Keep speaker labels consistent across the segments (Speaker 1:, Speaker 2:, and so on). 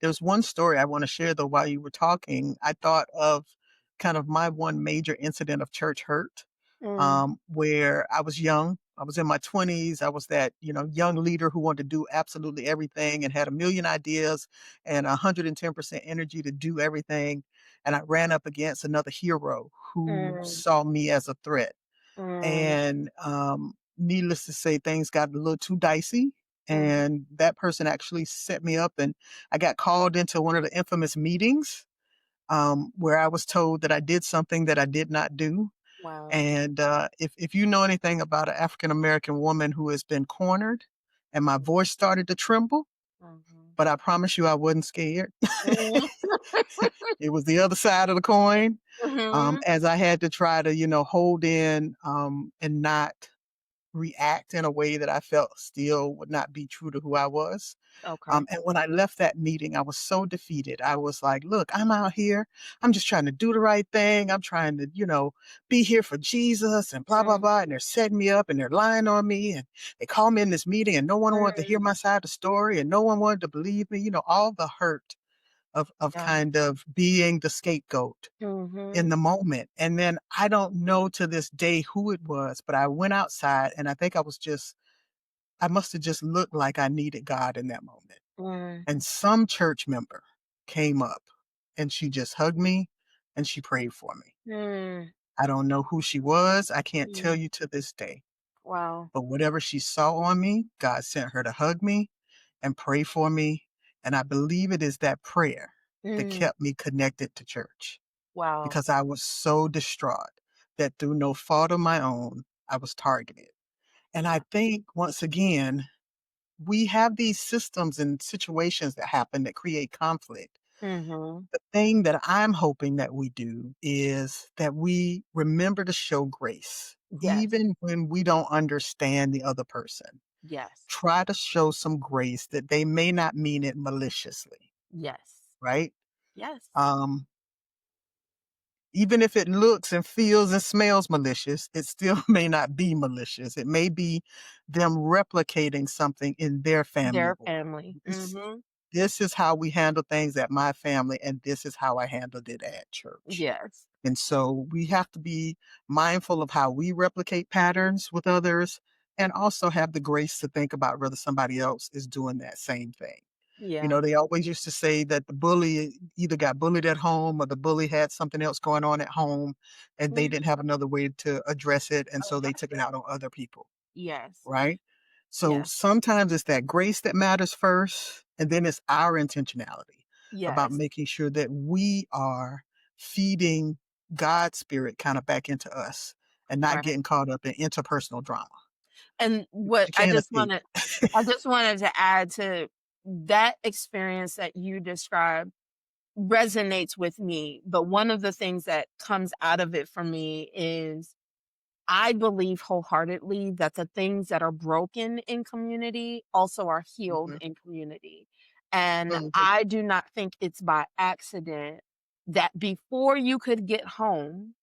Speaker 1: There's one story I want to share though while you were talking. I thought of kind of my one major incident of church hurt,
Speaker 2: Mm,
Speaker 1: where I was young. I was in my 20s. I was that, young leader who wanted to do absolutely everything and had a million ideas and 110% energy to do everything. And I ran up against another hero who
Speaker 2: mm,
Speaker 1: saw me as a threat.
Speaker 2: mm,
Speaker 1: And needless to say, things got a little too dicey.
Speaker 2: mhm.
Speaker 1: And that person actually set me up, and I got called into one of the infamous meetings where I was told that I did something that I did not do.
Speaker 2: Wow.
Speaker 1: And if you know anything about an African American woman who has been cornered, and my voice started to tremble,
Speaker 2: Mhm.
Speaker 1: but I promise you I wasn't scared.
Speaker 2: Mhm.
Speaker 1: It was the other side of the coin,
Speaker 2: Mhm.
Speaker 1: as I had to try to, hold in and not react in a way that I felt still would not be true to who I was.
Speaker 2: Okay.
Speaker 1: And when I left that meeting, I was so defeated. I was like, look, I'm out here. I'm just trying to do the right thing. I'm trying to, be here for Jesus and blah, blah,
Speaker 2: Mm,
Speaker 1: blah. And they're setting me up and they're lying on me. And they called me in this meeting and no one wanted to hear
Speaker 2: mm,
Speaker 1: my side of the story and no one wanted to believe me. All the hurt of
Speaker 2: yeah.
Speaker 1: kind of being the scapegoat in
Speaker 2: Mhm.
Speaker 1: the moment. And then I don't know to this day who it was, but I went outside and I think I must have just looked like I needed God in that moment.
Speaker 2: Mm,
Speaker 1: And some church member came up and she just hugged me and she prayed for me.
Speaker 2: mm,
Speaker 1: I don't know who she was. I can't tell
Speaker 2: mm.
Speaker 1: you to this day.
Speaker 2: Wow.
Speaker 1: But whatever she saw on me, God sent her to hug me and pray for me. And I believe it is that prayer that
Speaker 2: Mm,
Speaker 1: kept me connected to church
Speaker 2: wow.
Speaker 1: because I was so distraught that through no fault of my own, I was targeted. And I
Speaker 2: Yeah.
Speaker 1: think, once again, we have these systems and situations that happen that create conflict.
Speaker 2: Mhm.
Speaker 1: The thing that I'm hoping that we do is that we remember to show grace,
Speaker 2: Yes.
Speaker 1: even when we don't understand the other person.
Speaker 2: Yes.
Speaker 1: Try to show some grace that they may not mean it maliciously,
Speaker 2: Yes.
Speaker 1: right?
Speaker 2: Yes.
Speaker 1: Um, Even if it looks and feels and smells malicious, it still may not be malicious. It may be them replicating something in their family.
Speaker 2: Their family.
Speaker 1: This,
Speaker 2: Mhm.
Speaker 1: this is how we handle things at my family, and this is how I handled it at church.
Speaker 2: Yes.
Speaker 1: And so we have to be mindful of how we replicate patterns with others and also have the grace to think about whether somebody else is doing that same thing.
Speaker 2: Yeah.
Speaker 1: They always used to say that the bully either got bullied at home or the bully had something else going on at home and they
Speaker 2: Mm,
Speaker 1: didn't have another way to address it. And so they
Speaker 2: address
Speaker 1: took it
Speaker 2: it.
Speaker 1: out on other people,
Speaker 2: Yes.
Speaker 1: right? So
Speaker 2: Yes.
Speaker 1: sometimes it's that grace that matters first, and then it's our intentionality about
Speaker 2: Yes.
Speaker 1: making sure that we are feeding God's spirit kind of back into us and not
Speaker 2: Right.
Speaker 1: getting caught up in interpersonal drama.
Speaker 2: And
Speaker 1: Because
Speaker 2: what
Speaker 1: you can't escape.
Speaker 2: I just wanted to add to that experience that you described resonates with me, but one of the things that comes out of it for me is I believe wholeheartedly that the things that are broken in community also are healed
Speaker 1: Mhm,
Speaker 2: in community. And
Speaker 1: mhm,
Speaker 2: I do not think it's by accident that before you could get home,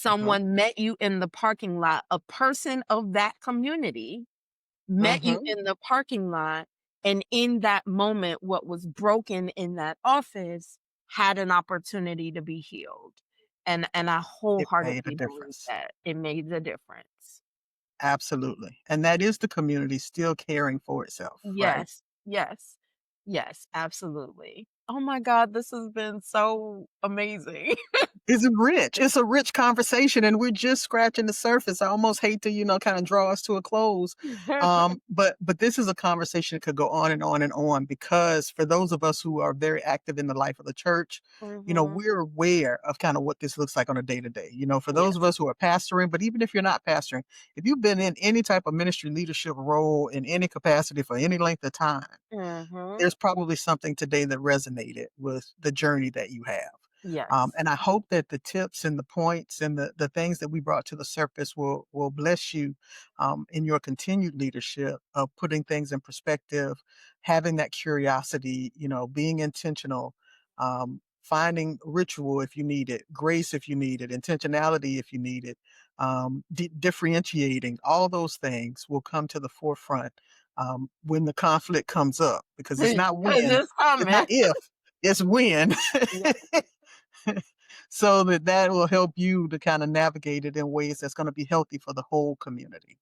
Speaker 1: uh-huh,
Speaker 2: someone met you in the parking lot, a person of that community met you
Speaker 1: mhm.
Speaker 2: in the parking lot, and in that moment, what was broken in that office had an opportunity to be healed. And I
Speaker 1: It made a
Speaker 2: wholeheartedly believe
Speaker 1: difference.
Speaker 2: that it made the difference.
Speaker 1: Absolutely. And that is the community still caring for itself, right?
Speaker 2: Yes, yes, yes, absolutely. Oh my god, this has been so amazing.
Speaker 1: It's rich. It's a rich conversation, and we're just scratching the surface. I almost hate to, kind of draw us to a close. But this is a conversation that could go on and on and on because for those of us who are very active in the life of the church,
Speaker 2: Mhm.
Speaker 1: we're aware of kind of what this looks like on a day to day. For those of
Speaker 2: Yes.
Speaker 1: us who are pastoring, but even if you're not pastoring, if you've been in any type of ministry leadership role in any capacity for any length of time,
Speaker 2: Mhm.
Speaker 1: there's probably something today that resonated with the journey that you have.
Speaker 2: Yes.
Speaker 1: And I hope that the tips and the points and the things that we brought to the surface will bless you in your continued leadership of putting things in perspective, having that curiosity, being intentional, finding ritual if you need it, grace if you need it, intentionality if you need it, differentiating. All those things will come to the forefront when the conflict comes up, because it's not
Speaker 2: 'Cause
Speaker 1: when,
Speaker 2: it's
Speaker 1: it's
Speaker 2: coming.
Speaker 1: not if, it's when.
Speaker 2: Yeah.
Speaker 1: So that will help you to kind of navigate it in ways that's going to be healthy for the whole community.